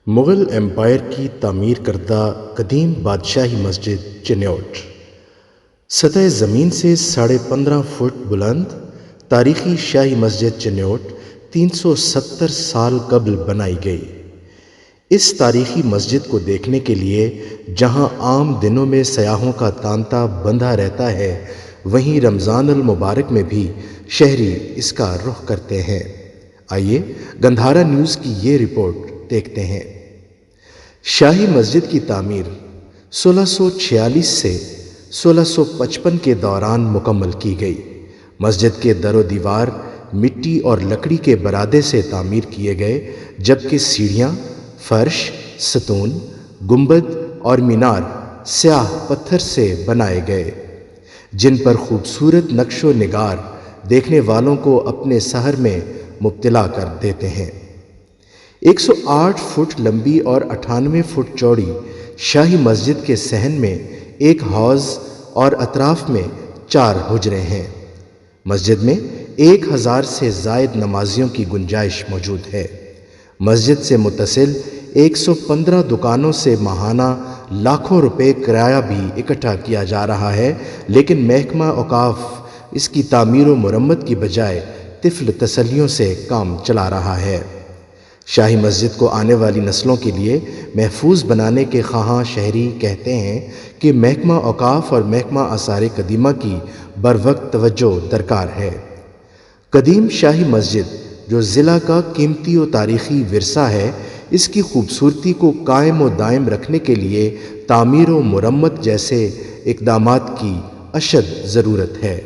Mughal empire کی تعمیر کردہ قدیم بادشاہی مسجد چنیوٹ، سطح زمین سے 15.5 فٹ بلند تاریخی شاہی مسجد چنیوٹ 370 سال قبل بنائی گئی۔ اس تاریخی مسجد کو دیکھنے کے لیے جہاں عام دنوں میں سیاحوں کا تانتا بندھا رہتا ہے، وہیں رمضان المبارک میں بھی شہری اس کا رخ کرتے ہیں۔ آئیے گندھارا نیوز کی یہ رپورٹ دیکھتے ہیں۔ شاہی مسجد کی تعمیر 1646 سے 1655 کے دوران مکمل کی گئی۔ مسجد کے در و دیوار مٹی اور لکڑی کے برادے سے تعمیر کیے گئے، جبکہ سیڑھیاں، فرش، ستون، گنبد اور مینار سیاہ پتھر سے بنائے گئے، جن پر خوبصورت نقش و نگار دیکھنے والوں کو اپنے سحر میں مبتلا کر دیتے ہیں۔ 108 فٹ لمبی اور 98 فٹ چوڑی شاہی مسجد کے صحن میں ایک حوض اور اطراف میں 4 حجرے ہیں۔ مسجد میں 1000 سے زائد نمازیوں کی گنجائش موجود ہے۔ مسجد سے متصل 115 دکانوں سے ماہانہ لاکھوں روپے کرایہ بھی اکٹھا کیا جا رہا ہے، لیکن محکمہ اوقاف اس کی تعمیر و مرمت کی بجائے طفل تسلیوں سے کام چلا رہا ہے۔ شاہی مسجد کو آنے والی نسلوں کے لیے محفوظ بنانے کے خواہاں شہری کہتے ہیں کہ محکمہ اوقاف اور محکمہ آثار قدیمہ کی بروقت توجہ درکار ہے۔ قدیم شاہی مسجد جو ضلع کا قیمتی و تاریخی ورثہ ہے، اس کی خوبصورتی کو قائم و دائم رکھنے کے لیے تعمیر و مرمت جیسے اقدامات کی اشد ضرورت ہے۔